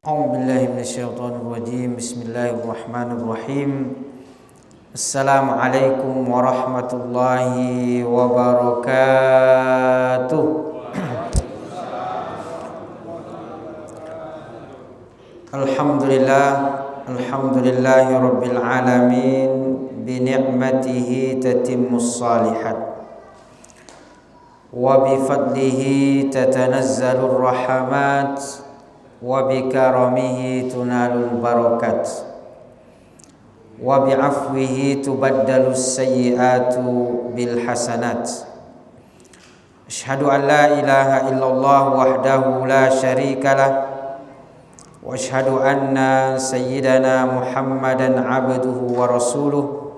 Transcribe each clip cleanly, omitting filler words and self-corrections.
A'udzubillahi minasyaitonirrajim. Bismillahirrahmanirrahim. Assalamualaikum warahmatullahi wabarakatuh. Alhamdulillahi rabbil alamin. Bi ni'matihi tatimmus shalihat wa bi fadlihi tatanazzalur rahmat wa bi karamihi tunalul barakat wa bi afwihi tubaddalus sayyiatu bil hasanat. Asyhadu an la ilaha illallah wahdahu la syarikalah wa asyhadu anna sayyidana Muhammadan abduhu wa rasuluh.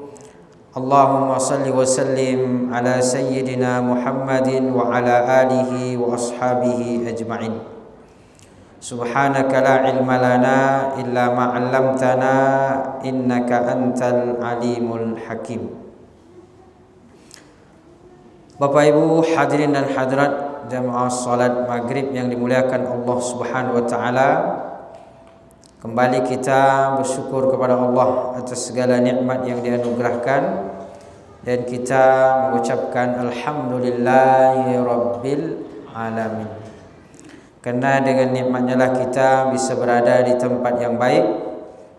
Allahumma salli wa sallim ala sayyidina Muhammadin wa ala alihi wa ashabihi ajma'in. Subhanaka la ilma lana illa ma 'allamtana innaka antal alimul hakim. Bapak Ibu hadirin dan hadirat jamaah salat maghrib yang dimuliakan Allah Subhanahu wa taala, kembali kita bersyukur kepada Allah atas segala nikmat yang dianugerahkan, dan kita mengucapkan alhamdulillahi rabbil alamin. Karena dengan nikmatnya lah kita bisa berada di tempat yang baik,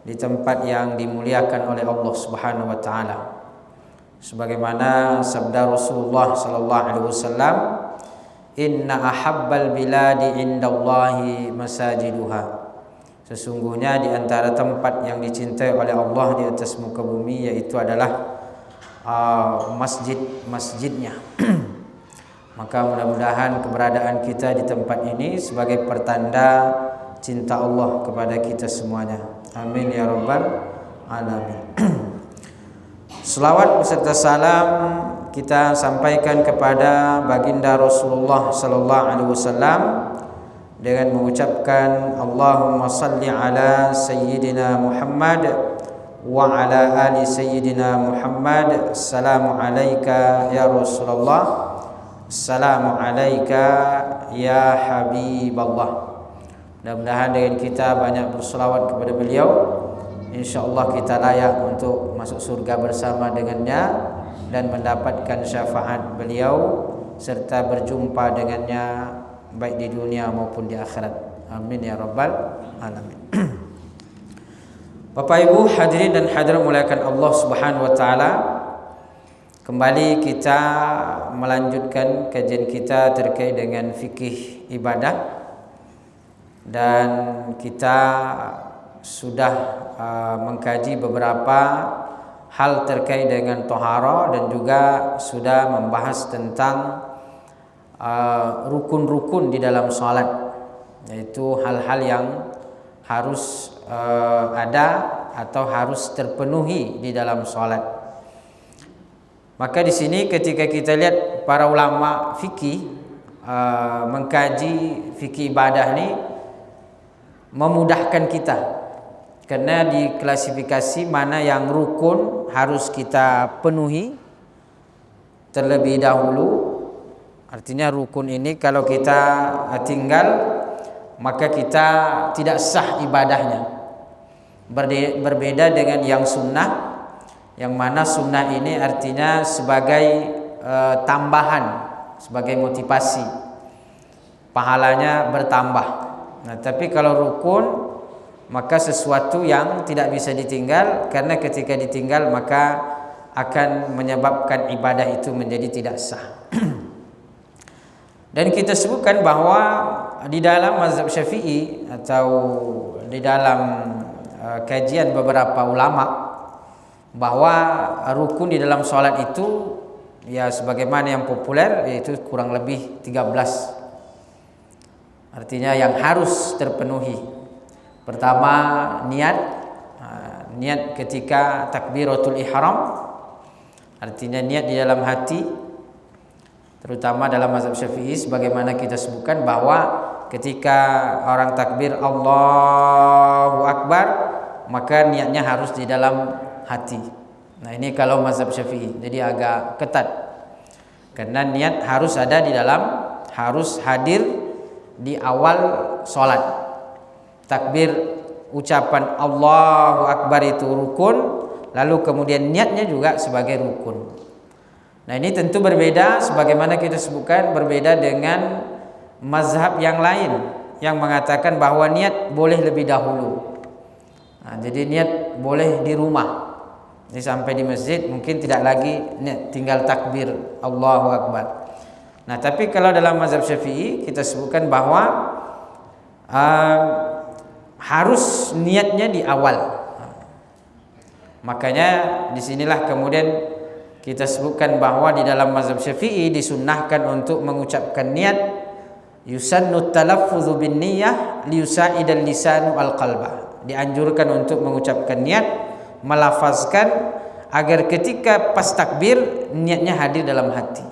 di tempat yang dimuliakan oleh Allah Subhanahu wa taala. Sebagaimana sabda Rasulullah sallallahu alaihi wasallam, "Inna ahabbal biladi indallahi masajiduha." Sesungguhnya di antara tempat yang dicintai oleh Allah di atas muka bumi yaitu adalah masjid-masjidnya. Maka mudah-mudahan keberadaan kita di tempat ini sebagai pertanda cinta Allah kepada kita semuanya. Amin ya rabbal alamin. Selawat beserta salam kita sampaikan kepada baginda Rasulullah sallallahu alaihi wasallam dengan mengucapkan Allahumma salli ala sayyidina Muhammad wa ala ali sayyidina Muhammad. Assalamu alayka ya Rasulullah, assalamu alayka ya Habiballah. Mudah-mudahan dengan kita banyak berselawat kepada beliau, InsyaAllah kita layak untuk masuk surga bersama dengannya dan mendapatkan syafaat beliau serta berjumpa dengannya baik di dunia maupun di akhirat. Amin ya rabbal alamin. Bapak Ibu hadirin dan hadirat muliakan Allah Subhanahu wa taala, kembali kita melanjutkan kajian kita terkait dengan fikih ibadah, dan kita sudah mengkaji beberapa hal terkait dengan taharah dan juga sudah membahas tentang rukun-rukun di dalam salat, yaitu hal-hal yang harus ada atau harus terpenuhi di dalam salat. Maka di sini ketika kita lihat para ulama fikih mengkaji fikih ibadah ini memudahkan kita, karena diklasifikasi mana yang rukun harus kita penuhi terlebih dahulu. Artinya rukun ini kalau kita tinggal maka kita tidak sah ibadahnya. Berbeda dengan yang sunnah, yang mana sunnah ini artinya sebagai tambahan, sebagai motivasi, pahalanya bertambah. Nah, tapi kalau rukun maka sesuatu yang tidak bisa ditinggal, karena ketika ditinggal maka akan menyebabkan ibadah itu menjadi tidak sah. Dan kita sebutkan bahwa di dalam mazhab Syafi'i atau di dalam kajian beberapa ulama, bahwa rukun di dalam salat itu ya sebagaimana yang populer yaitu kurang lebih 13. Artinya yang harus terpenuhi. Pertama, niat ketika takbiratul ihram, artinya niat di dalam hati, terutama dalam mazhab Syafi'i sebagaimana kita sebutkan bahwa ketika orang takbir Allahu Akbar maka niatnya harus di dalam hati. Nah, ini kalau mazhab Syafi'i, jadi agak ketat, karena niat harus ada di dalam, harus hadir di awal sholat. takbir ucapan Allahu Akbar itu rukun, lalu kemudian niatnya juga sebagai rukun. Nah, ini tentu berbeda sebagaimana kita sebutkan, berbeda dengan mazhab yang lain yang mengatakan bahwa niat boleh lebih dahulu. Nah, jadi niat boleh di rumah. Jadi sampai di masjid mungkin tidak lagi niat, tinggal takbir Allahu Akbar. Nah, tapi kalau dalam mazhab Syafi'i kita sebutkan bahwa harus niatnya di awal. Makanya disinilah kemudian kita sebutkan bahwa di dalam mazhab Syafi'i disunnahkan untuk mengucapkan niat, yusannu talaffuzu bin niyyah liyusa'idal lisanu al qalba. Dianjurkan untuk mengucapkan niat, melafazkan agar ketika pas takbir niatnya hadir dalam hati.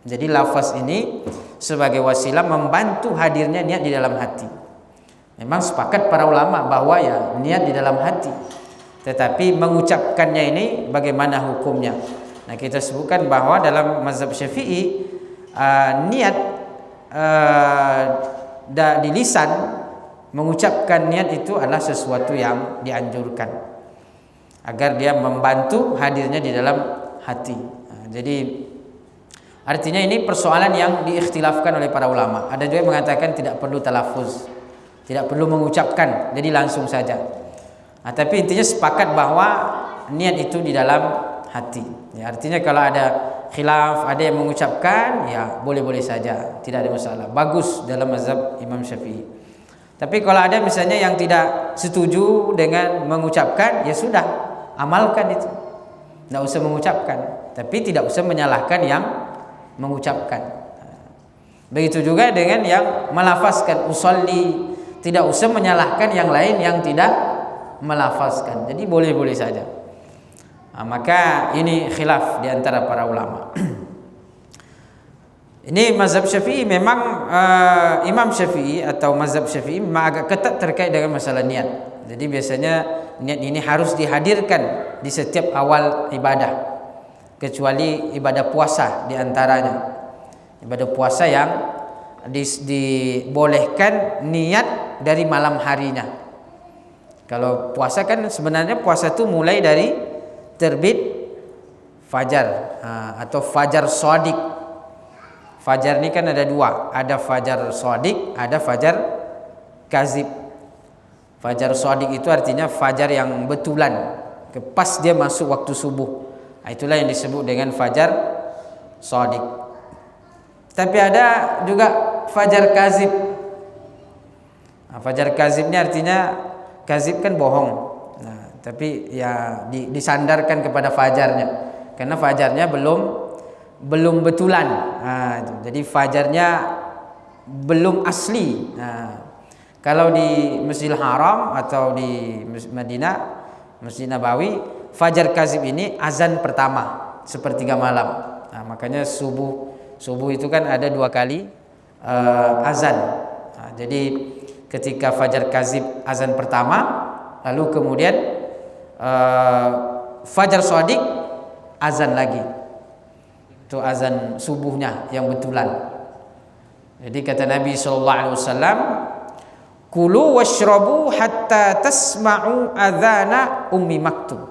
Jadi lafaz ini sebagai wasilah membantu hadirnya niat di dalam hati. Memang sepakat para ulama bahwa ya niat di dalam hati, tetapi mengucapkannya ini bagaimana hukumnya. Nah, kita sebutkan bahwa dalam mazhab Syafi'i niat di lisan, mengucapkan niat itu adalah sesuatu yang dianjurkan agar dia membantu hadirnya di dalam hati. Jadi artinya ini persoalan yang diikhtilafkan oleh para ulama. Ada juga yang mengatakan tidak perlu talaffuz, tidak perlu mengucapkan, jadi langsung saja. Nah, tapi intinya sepakat bahwa niat itu di dalam hati. Ya, artinya kalau ada khilaf, ada yang mengucapkan, ya boleh-boleh saja, tidak ada masalah. Bagus dalam mazhab Imam Syafi'i. Tapi kalau ada misalnya yang tidak setuju dengan mengucapkan, ya sudah, amalkan itu. Tidak usah mengucapkan, tapi tidak usah menyalahkan yang mengucapkan. Begitu juga dengan yang melafazkan usolli, tidak usah menyalahkan yang lain yang tidak melafazkan. Jadi boleh-boleh saja. Nah, maka ini khilaf di antara para ulama. Ini mazhab Syafi'i memang Imam Syafi'i atau mazhab Syafi'i memang agak ketat terkait dengan masalah niat. Jadi biasanya niat ini harus dihadirkan di setiap awal ibadah, kecuali ibadah puasa di antaranya. Ibadah puasa yang dibolehkan niat dari malam harinya. Kalau puasa kan sebenarnya puasa itu mulai dari terbit fajar atau fajar shadiq. Fajar ini kan ada dua, ada fajar shadiq, ada fajar kazib. Fajar shadiq itu artinya fajar yang betulan, pas dia masuk waktu subuh. Itulah yang disebut dengan fajar shadiq. Tapi ada juga fajar kazib. Fajar kazib ini artinya kazib kan bohong. Nah, tapi ya disandarkan kepada fajarnya, karena fajarnya belum betulan. Jadi fajarnya belum asli. Kalau di Masjidil Haram atau di Madinah, Masjid Nabawi, fajar kazib ini azan pertama sepertiga malam. Makanya subuh itu kan ada 2 kali azan. Jadi ketika fajar kazib azan pertama, lalu kemudian fajar shadiq azan lagi. Itu azan subuhnya yang betulan. Jadi kata Nabi SAW, kulu washrabu hatta tasma'u adhana ummi maktum.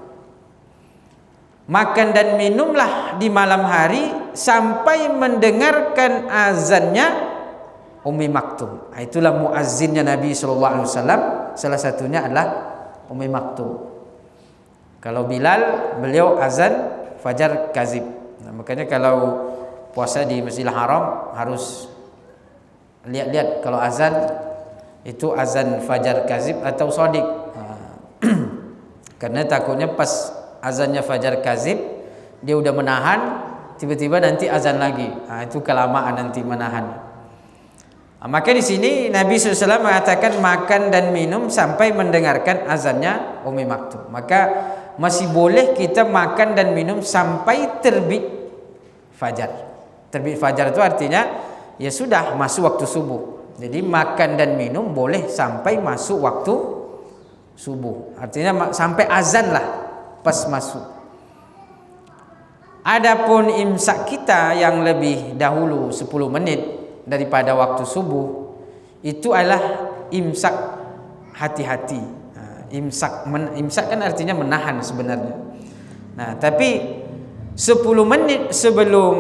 Makan dan minumlah di malam hari sampai mendengarkan azannya Ummi Maktum. Itulah muazzinnya Nabi SAW. Salah satunya adalah Ummi Maktum. Kalau Bilal, beliau azan fajar kazib. Makanya kalau puasa di Masjidil Haram harus lihat-lihat kalau azan itu azan fajar kazib atau shadiq. Karena takutnya pas azannya fajar kazib dia udah menahan, tiba-tiba nanti azan lagi. Itu kelamaan nanti menahan. Maka di sini Nabi SAW mengatakan makan dan minum sampai mendengarkan azannya Ummi Maktum. Maka masih boleh kita makan dan minum sampai terbit fajar. Terbit fajar itu artinya ya sudah masuk waktu subuh. Jadi makan dan minum boleh sampai masuk waktu subuh. Artinya sampai azan lah pas masuk. Adapun imsak kita yang lebih dahulu 10 menit daripada waktu subuh, itu adalah imsak hati-hati. Imsak kan artinya menahan sebenarnya. Nah, tapi 10 menit sebelum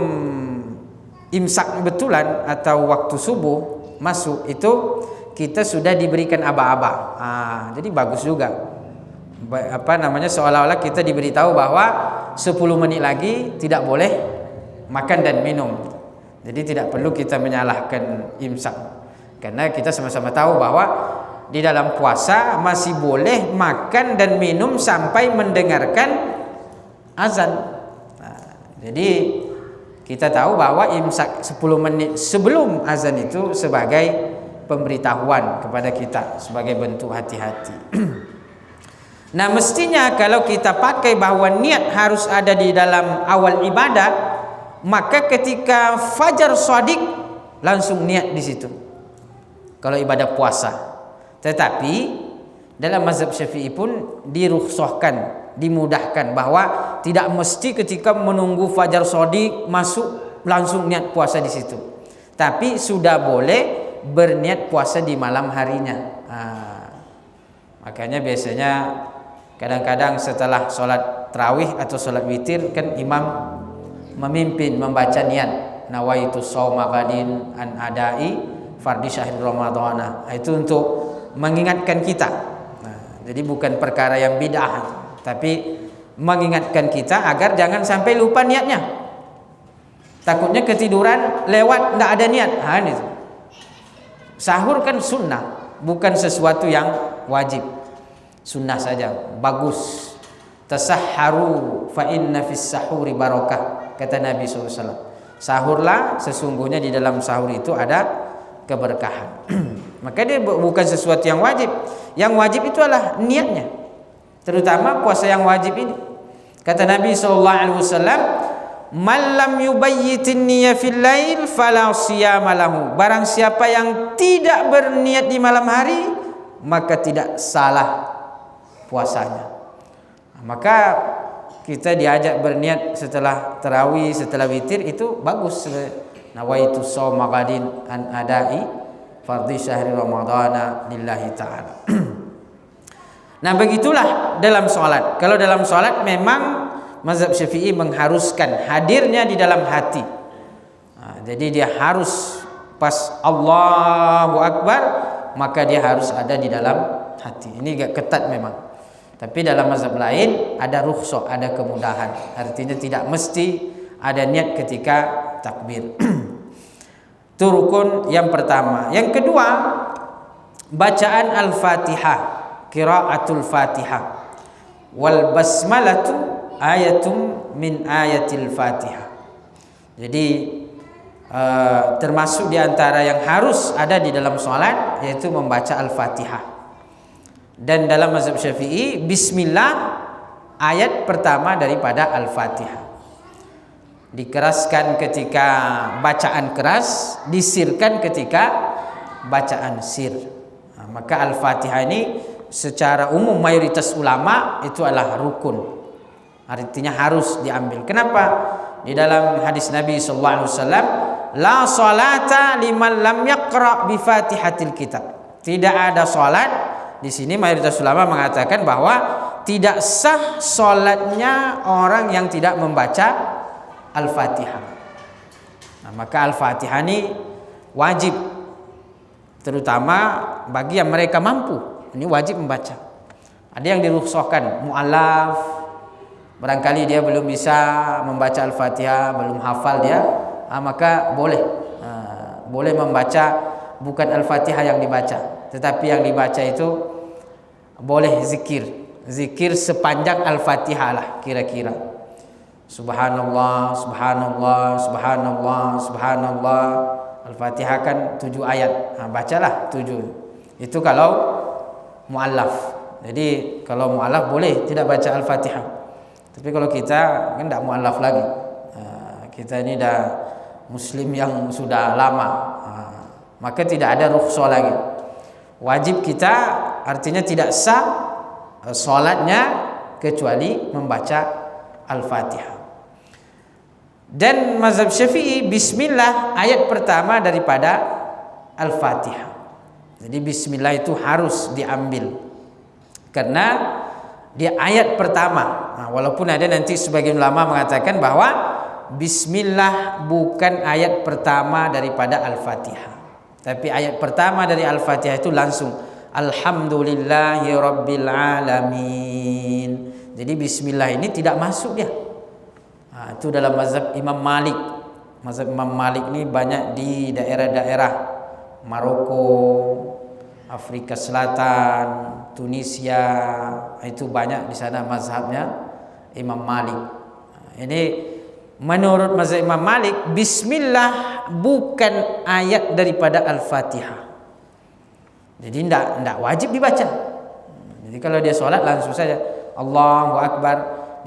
imsak betulan atau waktu subuh masuk itu kita sudah diberikan aba-aba. Jadi bagus juga. Seolah-olah kita diberitahu bahwa 10 menit lagi tidak boleh makan dan minum. Jadi tidak perlu kita menyalahkan imsak. Karena kita sama-sama tahu bahwa di dalam puasa masih boleh makan dan minum sampai mendengarkan azan. Jadi kita tahu bahwa imsak 10 menit sebelum azan itu sebagai pemberitahuan kepada kita, sebagai bentuk hati-hati. Nah, mestinya kalau kita pakai bahwa niat harus ada di dalam awal ibadah, maka ketika fajar shadiq langsung niat di situ. Kalau ibadah puasa. Tetapi dalam mazhab Syafi'i pun dirukhsahkan, dimudahkan bahwa tidak mesti ketika menunggu fajar shadiq masuk langsung niat puasa di situ. Tapi sudah boleh berniat puasa di malam harinya. Makanya biasanya kadang-kadang setelah sholat tarawih atau sholat witir kan imam memimpin membaca niat nawaitu shauma ghadin an adai fardhi syahr ramadhana. Itu untuk mengingatkan kita. Jadi bukan perkara yang bid'ah, tapi mengingatkan kita agar jangan sampai lupa niatnya. Takutnya ketiduran lewat tidak ada niat. Itu. Sahur kan sunnah, bukan sesuatu yang wajib. Sunnah saja, bagus. Tasahharu fa inna fis sahuri barakah, kata Nabi SAW. Sahurlah, sesungguhnya di dalam sahur itu ada keberkahan. Maka dia bukan sesuatu yang wajib. Yang wajib itu adalah niatnya. Terutama puasa yang wajib ini. Kata Nabi SAW, "Man lam yubayyitin niyya fil lail fala siyama lahu." Barang siapa yang tidak berniat di malam hari, maka tidak salah puasanya. Maka kita diajak berniat setelah tarawih, setelah witir, itu bagus. Nawaitu shauma ghadin an adai fardhi syahri ramadhana lillahi ta'ala. Nah, begitulah dalam sholat. Kalau dalam sholat memang mazhab Syafi'i mengharuskan hadirnya di dalam hati. Jadi dia harus pas Allahu Akbar, maka dia harus ada di dalam hati. Ini agak ketat memang. Tapi dalam mazhab lain ada rukhsah, ada kemudahan. Artinya tidak mesti ada niat ketika takbir. Itu rukun yang pertama. Yang kedua, bacaan Al-Fatihah, qiraatul Fatihah. Wal basmalatu ayatum min ayatil Fatihah. Jadi termasuk di antara yang harus ada di dalam salat yaitu membaca Al-Fatihah. Dan dalam mazhab Syafi'i, bismillah ayat pertama daripada Al-Fatihah. Dikeraskan ketika bacaan keras, disirkan ketika bacaan sir. Maka Al-Fatihah ini secara umum mayoritas ulama itu adalah rukun. Artinya harus diambil. Kenapa? Di dalam hadis Nabi SAW, la salata liman lam yaqra bi Fatihatil Kitab. Tidak ada salat. Di sini mayoritas ulama mengatakan bahwa tidak sah salatnya orang yang tidak membaca Al-Fatihah. Nah, maka Al-Fatihah ini wajib, terutama bagi yang mereka mampu. Ini wajib membaca. Ada yang dirukhsahkan, mu'allaf, barangkali dia belum bisa membaca Al-Fatihah, belum hafal dia, maka boleh membaca bukan Al-Fatihah yang dibaca, tetapi yang dibaca itu boleh zikir sepanjang Al-Fatihah lah kira-kira. Subhanallah, subhanallah, subhanallah, subhanallah. Al-Fatihah kan 7 ayat. Bacalah 7. Itu kalau mu'allaf. Jadi kalau mu'allaf boleh tidak baca Al-Fatihah. Tapi kalau kita kan tidak mu'allaf lagi. Kita ini dah muslim yang sudah lama. Maka tidak ada rukhsah lagi. Wajib kita artinya tidak sah salatnya kecuali membaca Al-Fatihah. Dan mazhab Syafi'i, bismillah ayat pertama daripada Al-Fatihah. Jadi bismillah itu harus diambil karena dia ayat pertama. Walaupun ada nanti sebagian ulama mengatakan bahwa bismillah bukan ayat pertama daripada Al-Fatihah, tapi ayat pertama dari Al-Fatihah itu langsung alhamdulillahi rabbil alamin. Jadi bismillah ini tidak masuk dia. Itu dalam mazhab Imam Malik. Mazhab Imam Malik ini banyak di daerah-daerah Maroko, Afrika Selatan, Tunisia, itu banyak di sana mazhabnya Imam Malik. Ini menurut mazhab Imam Malik, bismillah bukan ayat daripada Al-Fatihah. Jadi tidak wajib dibaca. Jadi kalau dia sholat langsung saja Allahu Akbar,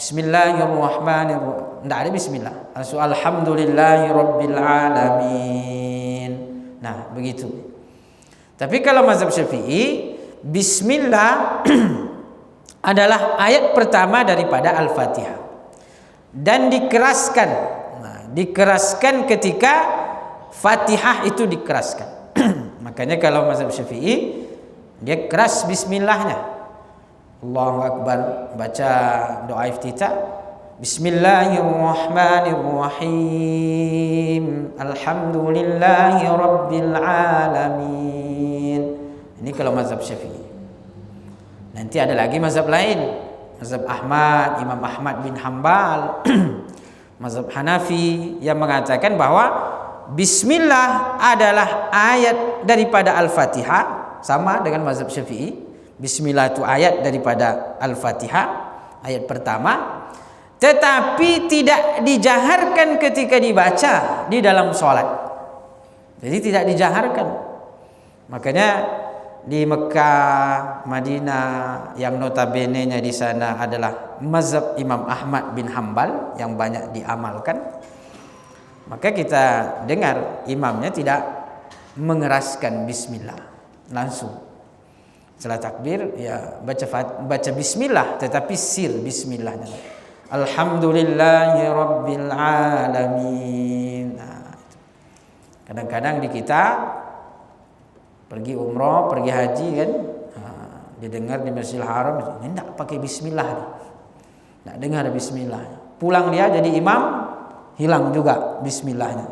bismillahirrahmanirrahim. Tidak ada bismillah. Langsung alhamdulillahirabbil alamin. Nah, begitu. Tapi kalau mazhab Syafi'i, bismillah adalah ayat pertama daripada Al-Fatihah dan dikeraskan. Nah, dikeraskan ketika Fatihah itu dikeraskan. Makanya kalau mazhab Syafi'i dia keras bismillahnya. Allahu Akbar, baca doa iftitah, bismillahirrahmanirrahim, alhamdulillahi rabbil alamin. Ini kalau mazhab Syafi'i. Nanti ada lagi mazhab lain, mazhab Ahmad, Imam Ahmad bin Hambal, mazhab Hanafi yang mengatakan bahwa bismillah adalah ayat daripada Al-Fatihah, sama dengan mazhab Syafi'i. Bismillah itu ayat daripada Al-Fatihah, ayat pertama, tetapi tidak dijaharkan ketika dibaca di dalam sholat. Jadi tidak dijaharkan. Makanya di Mekah, Madinah yang notabene-nya di sana adalah mazhab Imam Ahmad bin Hambal yang banyak diamalkan, maka kita dengar imamnya tidak mengeraskan bismillah, langsung setelah takbir ya baca bismillah, tetapi sir bismillahnya alhamdulillahi rabbil alamin. Nah, kadang-kadang di kita pergi umroh, pergi haji kan, didengar di Masjidil Haram ini tidak pakai bismillah, tidak dengar bismillah. Pulang dia jadi imam, hilang juga bismillahnya.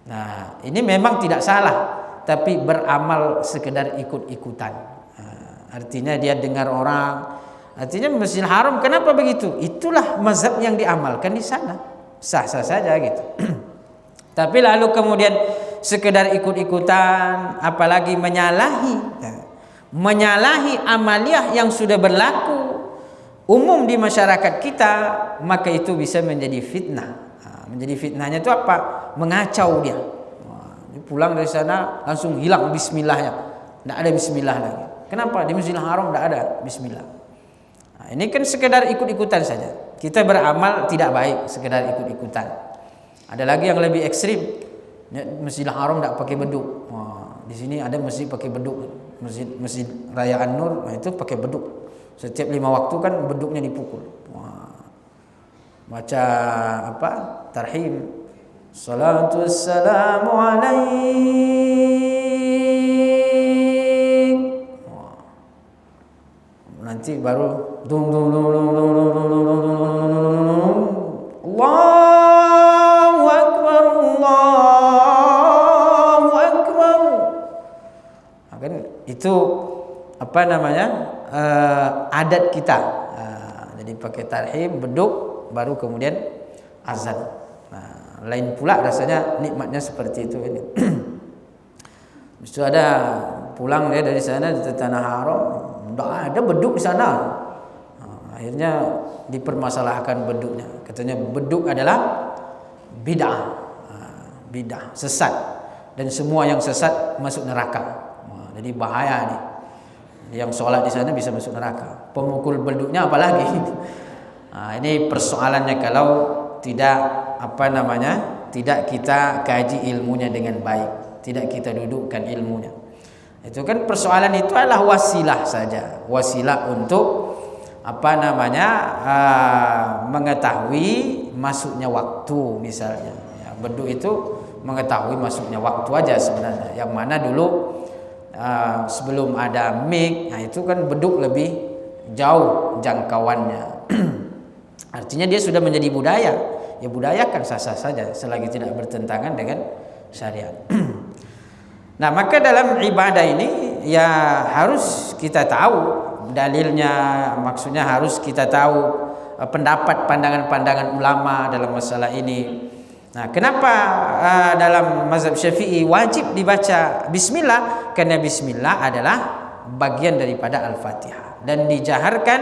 Nah, ini memang tidak salah, tapi beramal sekedar ikut-ikutan. Artinya dia dengar orang, artinya Masjidil Haram kenapa begitu? Itulah mazhab yang diamalkan di sana, sah-sah saja gitu. Tapi lalu kemudian sekedar ikut-ikutan, apalagi menyalahi amaliyah yang sudah berlaku umum di masyarakat kita, maka itu bisa menjadi fitnah. Menjadi fitnahnya itu apa? Mengacau dia. Pulang dari sana langsung hilang bismillahnya, tidak ada bismillah lagi. Kenapa? Di Masjidil Haram tidak ada bismillah. Nah, ini kan sekedar ikut-ikutan saja. Kita beramal tidak baik sekedar ikut-ikutan. Ada lagi yang lebih ekstrim. Masjidil Haram tidak pakai beduk. Di sini ada masjid pakai beduk. Masjid Raya An-Nur, itu pakai beduk. Setiap 5 waktu kan beduknya dipukul. Baca apa? Tarhim. Salatu wassalamu alaik. Nanti baru dung dung dung dung dung dung dung dung dung, Allahu Akbar, Allahu Akbar. Kan itu apa namanya, adat kita. Jadi pakai tarhim, beduk, baru kemudian azan. Lain pula rasanya, nikmatnya seperti itu ini. Itu ada pulang dia dari sana di tanah haram, tidak ada beduk di sana. Akhirnya dipermasalahkan beduknya. Katanya beduk adalah bid'ah, sesat, dan semua yang sesat masuk neraka. Jadi bahaya nih. Yang sholat di sana bisa masuk neraka. Pemukul beduknya apalagi. Ini persoalannya kalau tidak tidak kita kaji ilmunya dengan baik, tidak kita dudukkan ilmunya. Itu kan persoalan itu adalah wasilah saja, wasilah untuk mengetahui masuknya waktu misalnya. Beduk itu mengetahui masuknya waktu aja sebenarnya. Yang mana dulu sebelum ada mic, itu kan beduk lebih jauh jangkauannya. Artinya dia sudah menjadi budaya. Ya budayakan sah-sah saja selagi tidak bertentangan dengan syariat. Nah, maka dalam ibadah ini ya harus kita tahu dalilnya, maksudnya harus kita tahu pendapat pandangan-pandangan ulama dalam masalah ini. Nah, kenapa dalam mazhab Syafi'i wajib dibaca bismillah? Karena bismillah adalah bagian daripada Al-Fatihah dan dijaharkan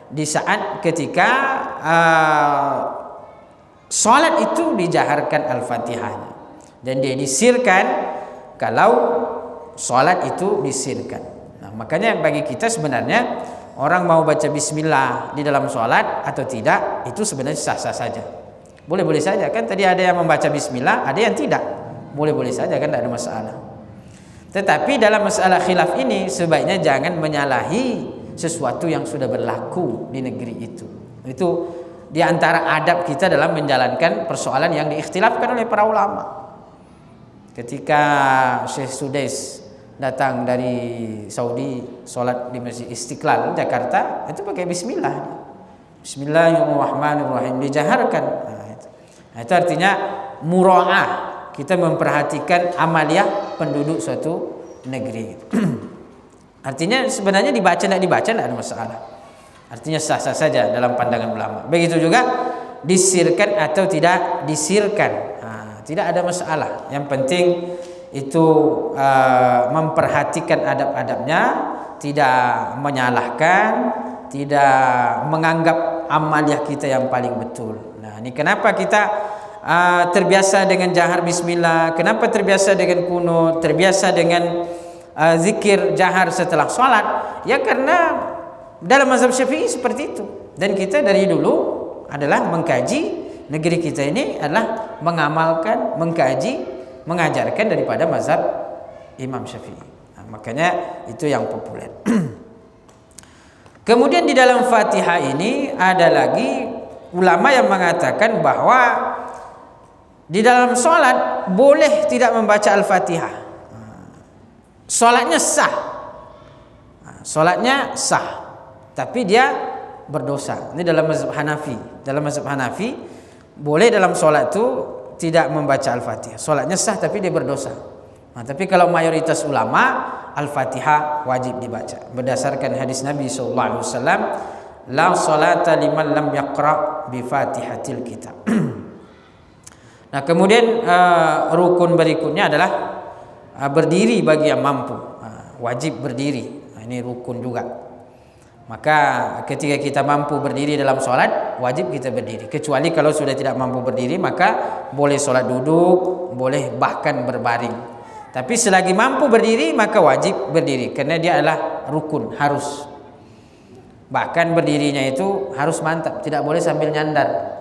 di saat ketika salat itu dijaharkan Al-Fatihahnya, dan dia disirkan kalau salat itu disirkan. Nah, makanya bagi kita sebenarnya orang mau baca bismillah di dalam salat atau tidak itu sebenarnya sah-sah saja. Boleh-boleh saja kan, tadi ada yang membaca bismillah, ada yang tidak. Boleh-boleh saja kan, tidak ada masalah. Tetapi dalam masalah khilaf ini sebaiknya jangan menyalahi sesuatu yang sudah berlaku di negeri itu. Itu di antara adab kita dalam menjalankan persoalan yang diikhtilafkan oleh para ulama. Ketika Syekh Sudais datang dari Saudi sholat di Masjid Istiqlal Jakarta, itu pakai bismillah. Bismillahirrahmanirrahim dijaharkan. Nah, itu artinya mura'ah, kita memperhatikan amaliyah penduduk suatu negeri. Artinya sebenarnya dibaca tidak dibaca tidak ada masalah. Artinya sah-sah saja dalam pandangan ulama. Begitu juga disirkan atau tidak disirkan. Tidak ada masalah. Yang penting itu memperhatikan adab-adabnya, tidak menyalahkan, tidak menganggap amaliyah kita yang paling betul. Nah, ini kenapa kita terbiasa dengan jahar bismillah, kenapa terbiasa dengan kunut, terbiasa dengan zikir jahar setelah sholat? Ya karena dalam mazhab Syafi'i seperti itu. Dan kita dari dulu adalah mengkaji, negeri kita ini adalah mengamalkan, mengkaji, mengajarkan daripada mazhab Imam Syafi'i. Nah, makanya itu yang populer. Kemudian di dalam Fatihah ini ada lagi ulama yang mengatakan bahwa di dalam sholat boleh tidak membaca Al-Fatihah. Sholatnya sah. Sholatnya sah. Tapi dia berdosa. Ini dalam mazhab Hanafi. Dalam mazhab Hanafi boleh dalam sholat itu tidak membaca Al-Fatihah. Sholatnya sah tapi dia berdosa. Nah, tapi kalau mayoritas ulama Al-Fatihah wajib dibaca. Berdasarkan hadis Nabi SAW, la salata liman lam yaqra bi Fatihatil kitab. Nah, kemudian rukun berikutnya adalah berdiri bagi yang mampu. Wajib berdiri. Nah, ini rukun juga. Maka ketika kita mampu berdiri dalam sholat, wajib kita berdiri. Kecuali kalau sudah tidak mampu berdiri, maka boleh sholat duduk, boleh bahkan berbaring. Tapi selagi mampu berdiri, maka wajib berdiri. Karena dia adalah rukun, harus. Bahkan berdirinya itu harus mantap, tidak boleh sambil nyandar.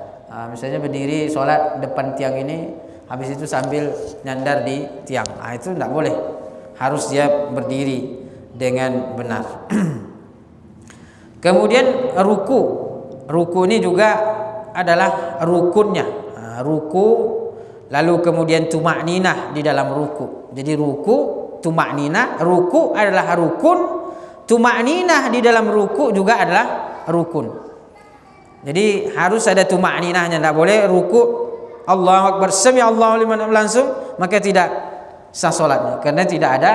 Misalnya berdiri sholat depan tiang ini, habis itu sambil nyandar di tiang. Itu tidak boleh. Harus dia berdiri dengan benar. Kemudian ruku. Ruku ini juga adalah rukunnya. Ruku, lalu kemudian tumakninah di dalam ruku. Jadi ruku, tumakninah, ruku adalah rukun, tumakninah di dalam ruku juga adalah rukun. Jadi harus ada tumakninahnya, tidak boleh ruku Allahu Akbar sami Allahu liman langsung, maka tidak sah salatnya karena tidak ada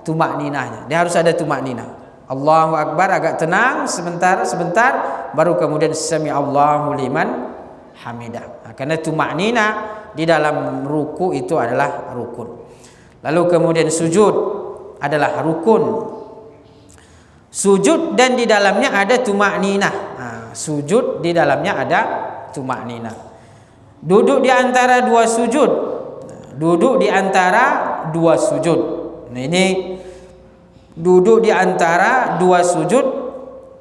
tumakninahnya. Dia harus ada tumakninah. Allahu Akbar agak tenang sebentar baru kemudian sami Allahu liman hamidah. Karena tumakninah di dalam ruku itu adalah rukun. Lalu kemudian sujud adalah rukun. Sujud dan di dalamnya ada tumakninah. Sujud di dalamnya ada tumakninah. Duduk di antara dua sujud. Duduk di antara dua sujud. Nah, ini duduk di antara dua sujud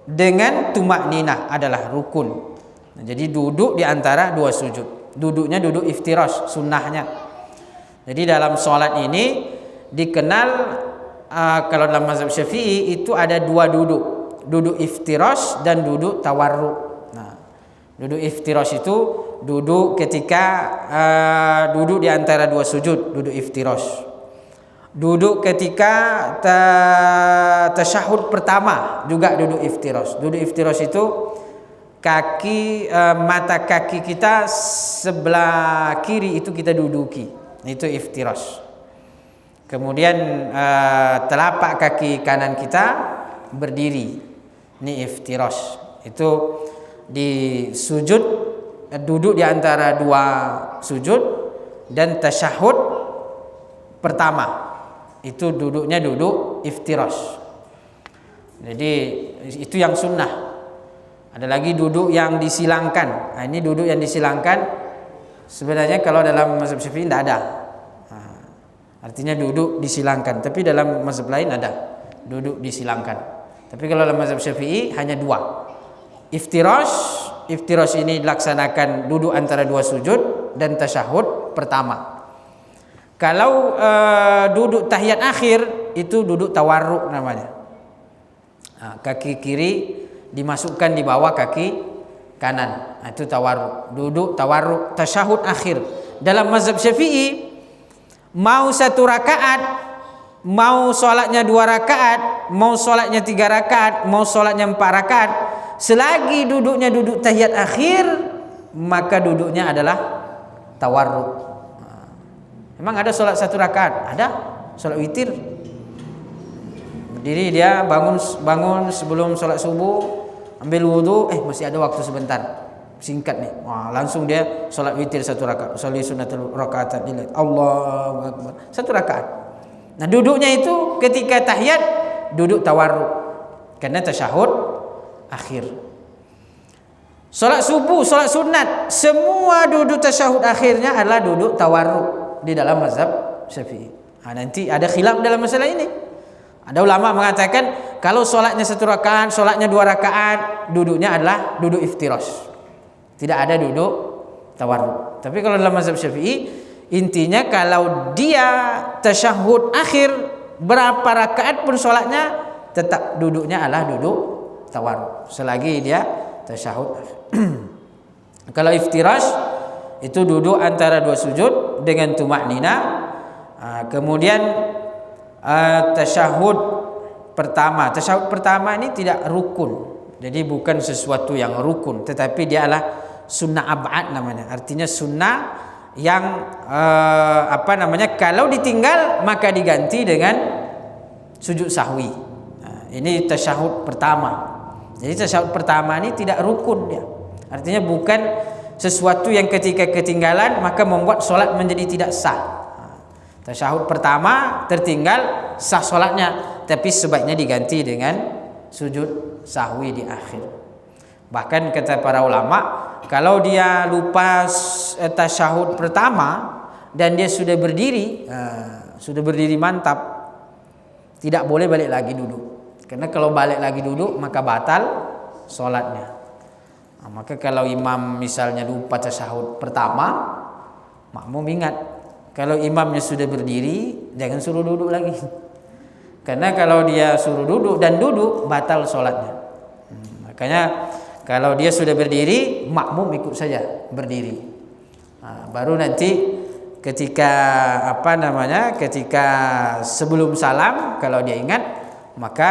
dengan tumakninah adalah rukun. Nah, jadi duduk di antara dua sujud. Duduknya duduk iftirash, sunnahnya. Jadi dalam sholat ini dikenal kalau dalam mazhab Syafi'i itu ada dua duduk. Duduk iftirash dan duduk tawarruk. Nah, duduk iftirash itu duduk ketika duduk di antara dua sujud, duduk iftirash. Duduk ketika tasyahud pertama juga duduk iftirash. Duduk iftirash itu mata kaki kita sebelah kiri itu kita duduki, itu iftirash. Kemudian telapak kaki kanan kita berdiri, ini iftirash. Itu di sujud, duduk di antara dua sujud, dan tasyahud pertama itu duduknya duduk iftirash. Jadi itu yang sunnah. Ada lagi duduk yang disilangkan. Nah, ini duduk yang disilangkan sebenarnya kalau dalam mazhab Syafi'i tidak ada. Artinya duduk disilangkan. Tapi dalam mazhab lain ada duduk disilangkan. Tapi kalau dalam mazhab Syafi'i hanya dua. Iftirash. Iftirash ini dilaksanakan duduk antara dua sujud dan tasyahud pertama. Kalau duduk tahiyat akhir itu duduk tawarruk namanya. Kaki kiri dimasukkan di bawah kaki kanan. Itu tawarruk. Duduk tawarruk tasyahud akhir. Dalam mazhab Syafi'i, mau satu rakaat, mau sholatnya 2 rakaat, mau sholatnya 3 rakaat, mau sholatnya 4 rakaat, selagi duduknya duduk tahiyat akhir, maka duduknya adalah tawarruk. Emang ada sholat 1 rakaat? Ada. Sholat witir. Berdiri dia bangun sebelum sholat subuh, ambil wudhu, masih ada waktu sebentar, singkat nih. Wah, langsung dia sholat witir 1 rakaat. Sholli sunnatul rakaat dilihat. Allahu akbar. 1 rakaat. Nah, duduknya itu ketika tahiyat duduk tawarruk. Karena tasyahud akhir. Sholat subuh, sholat sunat, semua duduk tasyahud akhirnya adalah duduk tawarruk di dalam mazhab Syafi'i. Nanti ada khilaf dalam masalah ini. Ada ulama mengatakan kalau sholatnya 1 rakaat, sholatnya 2 rakaat, duduknya adalah duduk iftirash. Tidak ada duduk tawarruk. Tapi kalau dalam mazhab Syafi'i, intinya kalau dia tasyahud akhir berapa rakaat pun sholatnya tetap duduknya adalah duduk tawarruk selagi dia tasyahud akhir. Kalau iftirash itu duduk antara 2 sujud dengan tumaknina. Kemudian tasyahud pertama. Tasyahud pertama ini tidak rukun. Jadi bukan sesuatu yang rukun, tetapi dia adalah sunnah ab'ad namanya. Artinya sunnah yang kalau ditinggal maka diganti dengan sujud sahwi. Ini tasyahud pertama. Jadi tasyahud pertama ini tidak rukun dia. Artinya bukan sesuatu yang ketika ketinggalan maka membuat solat menjadi tidak sah. Tasyahud pertama tertinggal, sah solatnya, tapi sebaiknya diganti dengan sujud sahwi di akhir. Bahkan kata para ulama, kalau dia lupa tasyahud pertama dan dia sudah berdiri mantap, tidak boleh balik lagi duduk. Karena kalau balik lagi duduk maka batal solatnya. Maka kalau imam misalnya lupa tasyahud pertama, makmum ingat, kalau imamnya sudah berdiri jangan suruh duduk lagi. Karena kalau dia suruh duduk dan duduk batal sholatnya. Makanya kalau dia sudah berdiri, makmum ikut saja berdiri. Baru nanti ketika ketika sebelum salam kalau dia ingat, maka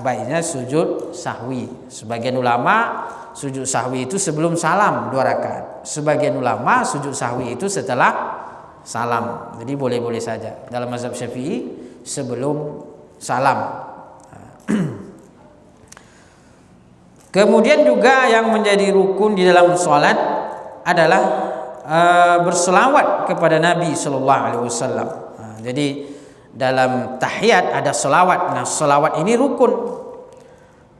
baiknya sujud sahwi. Sebagian ulama sujud sahwi itu sebelum salam 2 rakaat. Sebagian ulama sujud sahwi itu setelah salam. Jadi boleh-boleh saja. Dalam mazhab Syafi'i sebelum salam. Kemudian juga yang menjadi rukun di dalam salat adalah berselawat kepada Nabi sallallahu alaihi wasallam. Jadi dalam tahiyat ada selawat. Nah, selawat ini rukun.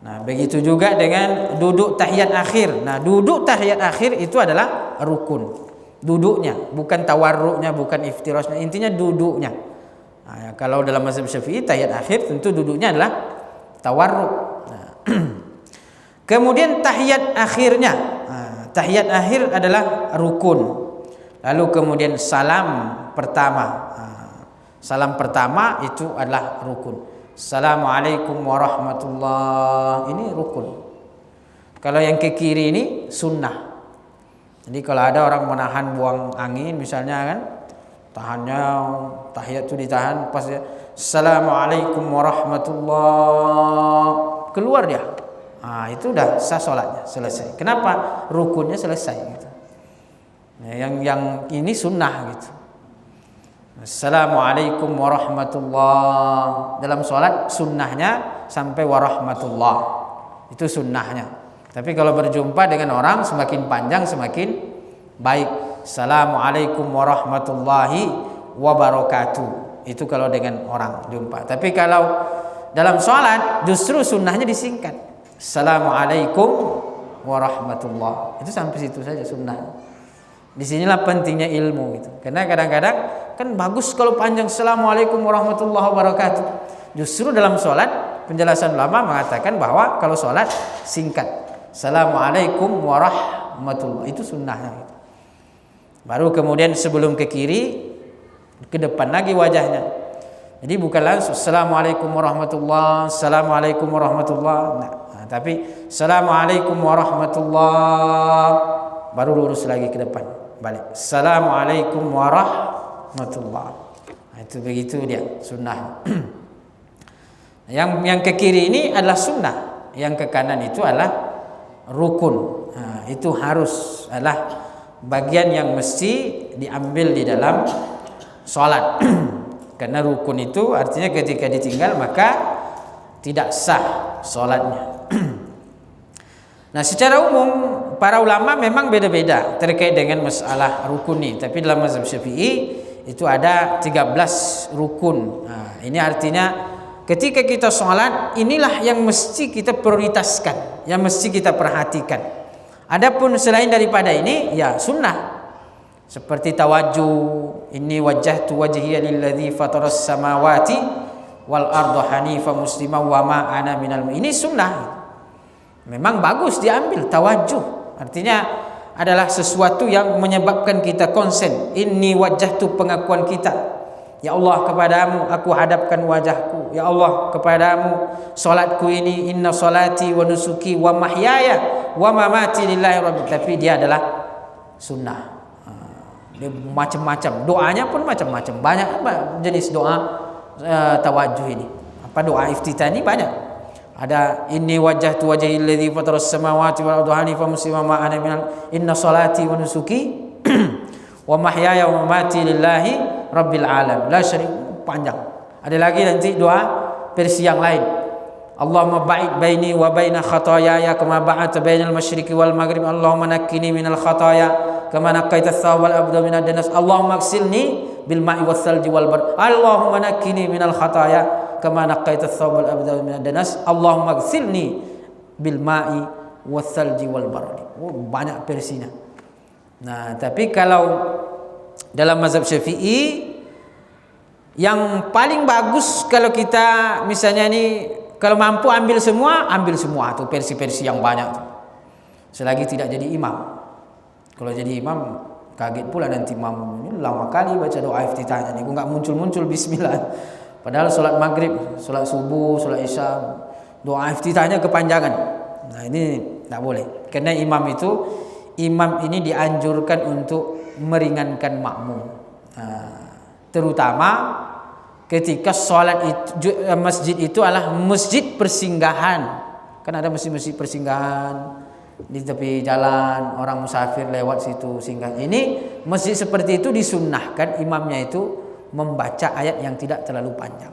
Nah, begitu juga dengan duduk tahiyat akhir. Nah, duduk tahiyat akhir itu adalah rukun. Duduknya, bukan tawarruknya, bukan iftirashnya. Intinya duduknya. Nah, kalau dalam mazhab Syafi'i tahiyat akhir tentu duduknya adalah tawarruk. Nah, kemudian tahiyat akhirnya. Tahiyat akhir adalah rukun. Lalu kemudian salam pertama. Salam pertama itu adalah rukun. Assalamualaikum warahmatullahi, ini rukun. Kalau yang ke kiri ini sunnah. Jadi kalau ada orang menahan buang angin misalnya kan, tahannya tahiyat itu ditahan, pas dia Assalamualaikum warahmatullah, keluar dia. Itu udah sah sholatnya, selesai. Kenapa? Rukunnya selesai gitu. Yang ini sunnah gitu. Assalamualaikum warahmatullah. Dalam sholat sunnahnya sampai warahmatullah, itu sunnahnya. Tapi kalau berjumpa dengan orang semakin panjang semakin baik. Assalamualaikum warahmatullahi wabarakatuh. Itu kalau dengan orang jumpa. Tapi kalau dalam sholat justru sunnahnya disingkat. Assalamualaikum warahmatullah. Itu sampai situ saja sunnah. Disinilah pentingnya ilmu gitu. Karena kadang-kadang kan bagus kalau panjang Assalamualaikum warahmatullahi wabarakatuh. Justru dalam sholat penjelasan ulama mengatakan bahwa kalau sholat singkat Assalamualaikum warahmatullahi, itu sunnahnya gitu. Baru kemudian sebelum ke kiri, ke depan lagi wajahnya. Jadi bukan langsung Assalamualaikum warahmatullahi, Assalamualaikum warahmatullahi. Tapi Assalamualaikum warahmatullahi, baru lurus lagi ke depan, balik Assalamualaikum warahmatullahi. Itu begitu dia sunnah. Yang ke kiri ini adalah sunnah, yang ke kanan itu adalah rukun. Itu harus adalah bagian yang mesti diambil di dalam sholat. Karena rukun itu artinya ketika ditinggal maka tidak sah sholatnya. Nah, secara umum para ulama memang beda-beda terkait dengan masalah rukun ini. Tapi dalam mazhab Syafi'i itu ada 13 rukun. Ini artinya ketika kita sholat, inilah yang mesti kita prioritaskan, yang mesti kita perhatikan. Adapun selain daripada ini, ya sunnah. Seperti tawajuh, inni wajjahtu wajhiya lilladzi fataras samawati wal arda hanifa musliman wa ma ana minal. Ini sunnah. Memang bagus diambil tawajuh. Artinya adalah sesuatu yang menyebabkan kita konsen. Inni wajjahtu, pengakuan kita. Ya Allah, kepadamu aku hadapkan wajahku. Ya Allah, kepadamu salatku ini, inna salati wa nusuki wa mahyaya wa mamati lillahi rabbil. Tapi dia adalah sunnah. Dia macam-macam, doanya pun macam-macam. Banyak jenis doa tawajuh ini. Apa doa iftitah ini banyak. Ada inni wajjahtu wajhi alladzi fataras samawati wal ardi hanifan musliman ma ana minal, inna salati wa nusuki wa mahyaya wa mamati lillahi rabbil alamin la syarika, panjang. Ada lagi nanti doa versi yang lain. Allahumma ba'id baini wa baina khataayaya kama ba'adta bainal masyriqi wal maghrib. Allahumma naqqini minal khataaya kama naqqaita ath-thawba wal abda minad danas. Allahumma ighsilni bil ma'i wath thalji wal bard. Allahumma naqqini minal khataaya kama naqqaita ath-thawba wal abda minad danas. Allahumma ighsilni bil ma'i wath thalji wal bard. Banyak versinya. Nah, tapi kalau dalam mazhab Syafi'i yang paling bagus kalau kita misalnya ini kalau mampu ambil semua tuh versi-versi yang banyak tuh. Selagi tidak jadi imam. Kalau jadi imam kaget pula nanti imam ini lama kali baca doa iftitahnya nih, enggak muncul-muncul bismillah. Padahal sholat maghrib, sholat subuh, sholat isya, doa iftitahnya kepanjangan. Nah, ini tidak boleh. Karena imam ini dianjurkan untuk meringankan makmum. Terutama ketika sholat itu, masjid itu adalah masjid persinggahan. Kan ada masjid-masjid persinggahan di tepi jalan, orang musafir lewat situ singgah. Ini masjid seperti itu disunnahkan imamnya itu membaca ayat yang tidak terlalu panjang.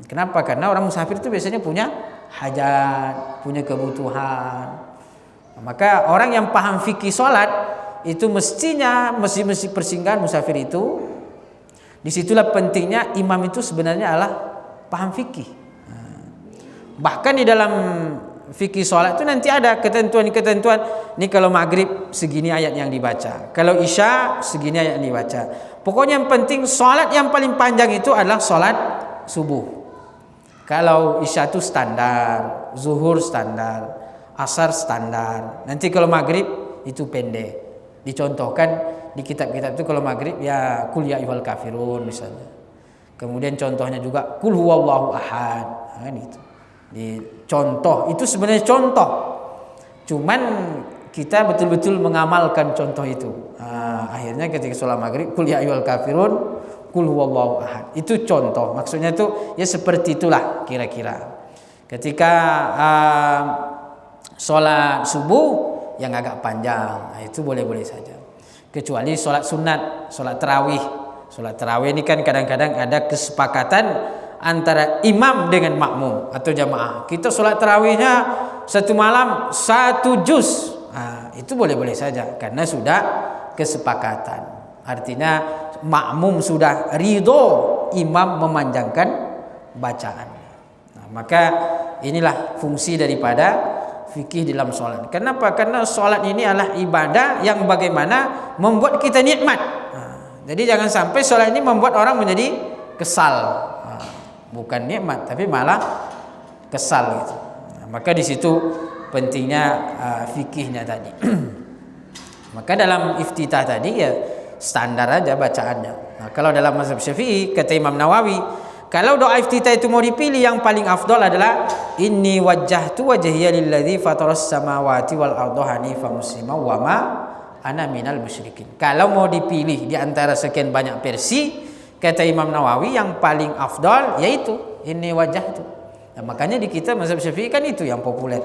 Kenapa? Karena orang musafir itu biasanya punya hajat, punya kebutuhan. Maka orang yang paham fikih sholat itu mestinya masjid-masjid persinggahan musafir itu, disitulah pentingnya imam itu sebenarnya adalah paham fikih. Bahkan di dalam fikih sholat itu nanti ada ketentuan-ketentuan. Ini kalau maghrib segini ayat yang dibaca, kalau isya segini ayat yang dibaca. Pokoknya yang penting sholat yang paling panjang itu adalah sholat subuh. Kalau isya itu standar, zuhur standar, asar standar. Nanti kalau maghrib itu pendek. Dicontohkan di kitab-kitab itu kalau maghrib ya kul ya ayyuhal kafirun misalnya. Kemudian contohnya juga kul huwallahu ahad. Nah, itu. Di contoh itu sebenarnya contoh. Cuman kita betul-betul mengamalkan contoh itu. Akhirnya ketika sholat maghrib kul ya ayyuhal kafirun, Qul huwallahu ahad. Itu contoh. Maksudnya itu ya seperti itulah kira-kira. Ketika sholat subuh yang agak panjang, itu boleh-boleh saja. Kecuali sholat sunat, sholat tarawih. Sholat tarawih ini kan kadang-kadang ada kesepakatan antara imam dengan makmum atau jamaah. Kita sholat tarawihnya satu malam 1 juz. Itu boleh-boleh saja karena sudah kesepakatan. Artinya makmum sudah ridho imam memanjangkan bacaan. Maka inilah fungsi daripada fikih dalam sholat. Kenapa? Karena sholat ini adalah ibadah yang bagaimana membuat kita nikmat. Jadi jangan sampai sholat ini membuat orang menjadi kesal. Bukan nikmat, tapi malah kesal gitu. Maka di situ pentingnya fikihnya tadi. Maka dalam iftitah tadi ya standar aja bacaannya. Nah, kalau dalam mazhab Syafi'i kata Imam Nawawi, kalau doa iftitah itu mau dipilih yang paling afdal adalah inni wajjahtu wajhiya lilladzi fataras samawati wal arda hanifan musliman wa ma ana minal musyrikin. Kalau mau dipilih di antara sekian banyak versi, kata Imam Nawawi yang paling afdal yaitu inni wajjahtu. Nah, makanya di kita mazhab Syafi'i kan itu yang populer.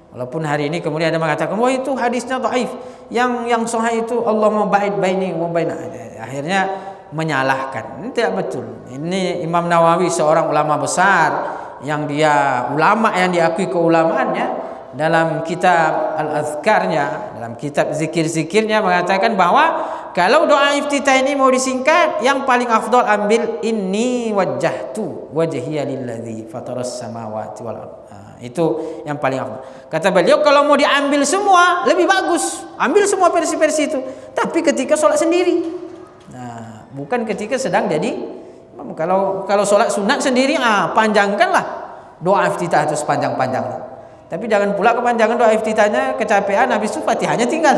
Walaupun hari ini kemudian ada mengatakan wah itu hadisnya dhaif. Yang sahih itu Allah muba'id baini wa baina. Akhirnya menyalahkan. Ini tidak betul. Ini Imam Nawawi seorang ulama besar yang dia ulama yang diakui keulamaannya, dalam kitab Al-Azkarnya, dalam kitab zikir-zikirnya mengatakan bahwa kalau doa iftitah ini mau disingkat, yang paling afdal ambil inni wajjahtu wajhiya lilladzi fataras samawati wal ardh. Itu yang paling afdal. Kata beliau kalau mau diambil semua lebih bagus, ambil semua versi-versi itu. Tapi ketika sholat sendiri, nah, bukan ketika sedang jadi imam. Kalau sholat sunat sendiri, panjangkanlah doa iftitah itu sepanjang-panjangnya. Tapi jangan pula kepanjangan doa iftitahnya, kecapean, habis itu Fatihahnya tinggal.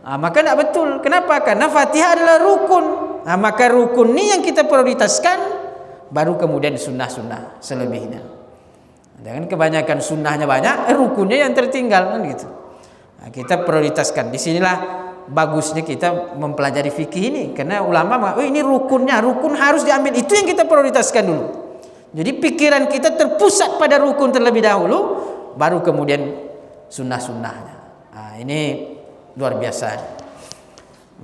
Maka tidak betul. Kenapa? Karena Fatihah adalah rukun. Maka rukun ini yang kita prioritaskan, baru kemudian sunnah-sunnah selebihnya. Jangan kebanyakan sunnahnya banyak, rukunnya yang tertinggal kan gitu. Kita prioritaskan. Disinilah bagusnya kita mempelajari fikih ini, karena ulama mengatakan, ini rukunnya, rukun harus diambil. Itu yang kita prioritaskan dulu. Jadi pikiran kita terpusat pada rukun terlebih dahulu, baru kemudian sunnah-sunnahnya. Ini luar biasa.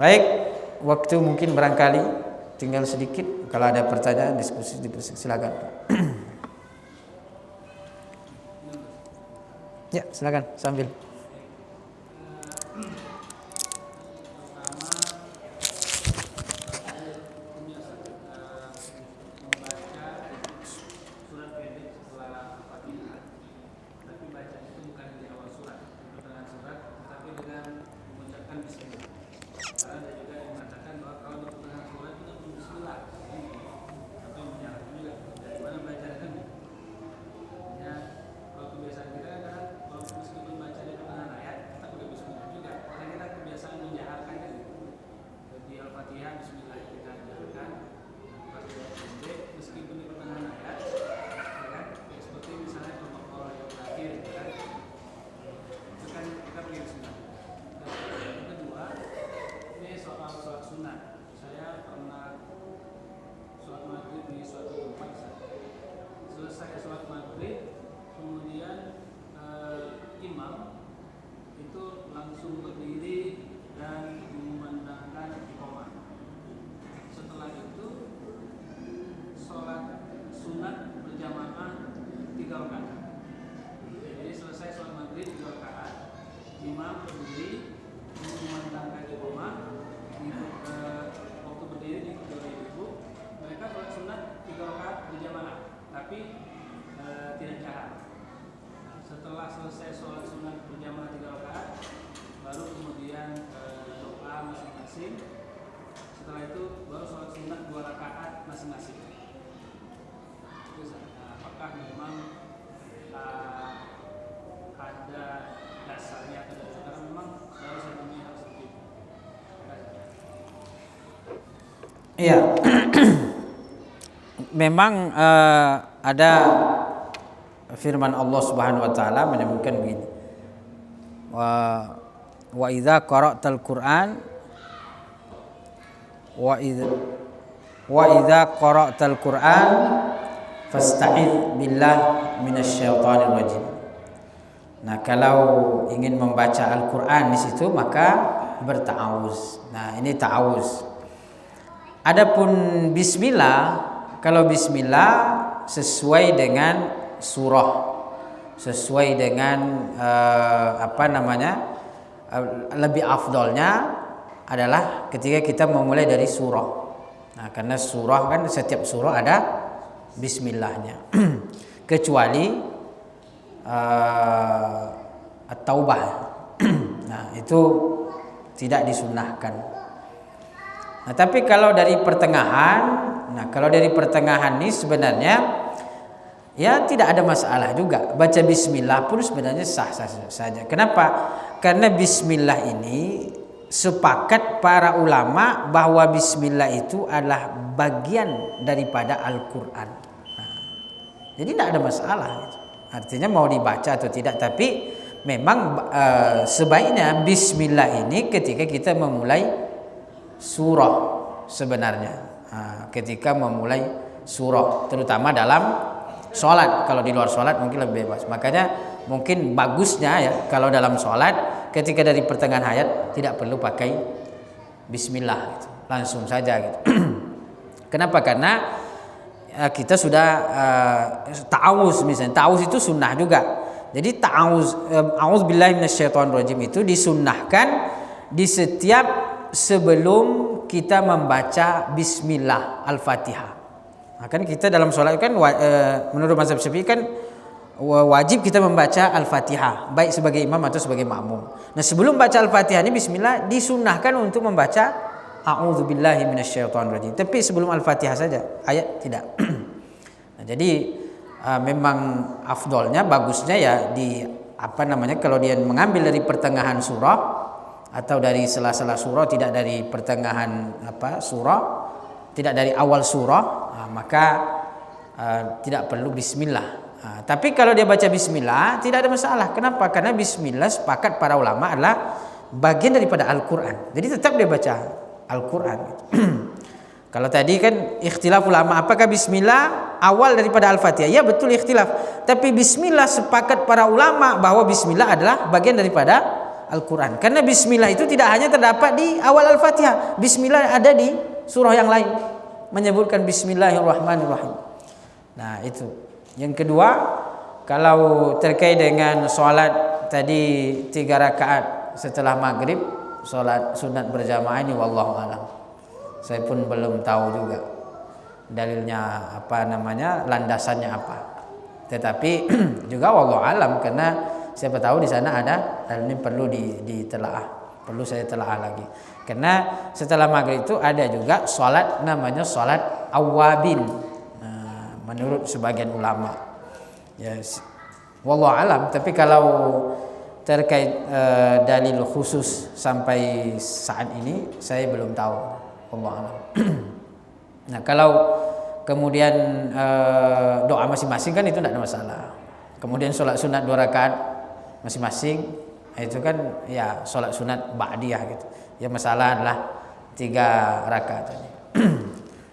Baik, waktu mungkin barangkali tinggal sedikit. Kalau ada pertanyaan, diskusi, silakan. Ya, silakan sambil. Iya, memang ada firman Allah Subhanahu Wa Taala menyebutkan begini, wa idza qara'tal Qur'an wa idza wa idza qara'tal Qur'an fasta'idz billah minasyaitonir rajim. Nah, kalau ingin membaca Al-Qur'an di situ maka berta'awuz. Nah, ini ta'awuz. Adapun bismillah, kalau bismillah sesuai dengan surah, sesuai dengan lebih afdolnya adalah ketika kita memulai dari surah. Nah, karena surah kan setiap surah ada bismillahnya. Kecuali At-Taubah. Nah, itu tidak disunnahkan. Nah, tapi kalau dari pertengahan ini sebenarnya ya tidak ada masalah juga. Baca bismillah pun sebenarnya sah-sah saja. Kenapa? Karena bismillah ini sepakat para ulama bahwa bismillah itu adalah bagian daripada Al-Qur'an. Nah, jadi tidak ada masalah. Artinya mau dibaca atau tidak, tapi memang sebaiknya bismillah ini ketika kita memulai surah sebenarnya. Ketika memulai surah, terutama dalam sholat. Kalau di luar sholat mungkin lebih bebas. Makanya mungkin bagusnya ya kalau dalam sholat ketika dari pertengahan ayat tidak perlu pakai bismillah gitu. Langsung saja gitu. Kenapa? Karena kita sudah ta'awuz misalnya. Ta'awuz itu sunnah juga. Jadi ta'awuz a'udzubillahi minasyaitonirrajim itu disunnahkan di setiap sebelum kita membaca bismillah Al-Fatihah. Nah, kan kita dalam sholat kan menurut mazhab Syafi'i kan wajib kita membaca Al-Fatihah baik sebagai imam atau sebagai makmum. Nah, sebelum baca Al-Fatihah ini bismillah disunnahkan untuk membaca a'udzubillahi minasyaitonirrajim. Tapi sebelum Al-Fatihah saja, ayat tidak. Nah, jadi memang afdolnya bagusnya ya kalau dia mengambil dari pertengahan surah atau dari sela-sela surah, tidak dari pertengahan surah, tidak dari awal surah, maka tidak perlu bismillah. Tapi kalau dia baca bismillah tidak ada masalah. Kenapa? Karena bismillah sepakat para ulama adalah bagian daripada Al-Qur'an. Jadi tetap dia baca Al-Qur'an. Kalau tadi kan ikhtilaf ulama, apakah bismillah awal daripada Al-Fatihah? Ya betul ikhtilaf. Tapi bismillah sepakat para ulama bahwa bismillah adalah bagian daripada Al-Qur'an. Karena bismillah itu tidak hanya terdapat di awal Al-Fatihah. Bismillah ada di surah yang lain menyebutkan bismillahirrahmanirrahim. Nah, itu. Yang kedua, kalau terkait dengan sholat tadi 3 rakaat setelah maghrib, sholat sunat berjamaah ini wallahu alam. Saya pun belum tahu juga dalilnya landasannya apa. Tetapi juga wallahu alam, karena siapa tahu di sana ada hal ini perlu ditelaah, perlu saya telaah lagi. Karena setelah maghrib itu ada juga sholat namanya sholat awabin. Menurut sebagian ulama, ya, wallahu alam. Tapi kalau terkait dalil khusus sampai saat ini saya belum tahu, wallahu alam. Nah, kalau kemudian doa masing-masing kan itu tidak ada masalah. Kemudian sholat sunat 2 rakaat masing-masing, itu kan ya sholat sunat ba'diyah gitu. Ya masalah adalah 3 rakaat tadi.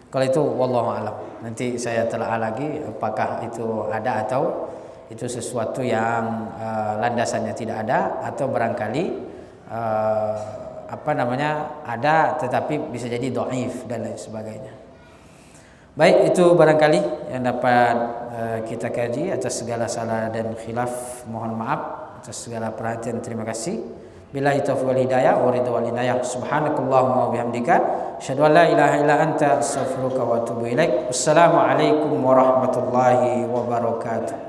Kalau itu wallahu alam. Nanti saya telaah lagi apakah itu ada atau itu sesuatu yang landasannya tidak ada, atau barangkali ada tetapi bisa jadi dhaif dan lain sebagainya. Baik, itu barangkali yang dapat kita kaji. Atas segala salah dan khilaf mohon maaf, atas segala perhatian terima kasih. Billahi taufiq wal hidayah wa ridha wal inayah. Subhanakallahumma wa bihamdika asyhadu an la ilaha illa anta astaghfiruka wa atubu ilaik. Wassalamu alaikum warahmatullahi wabarakatuh.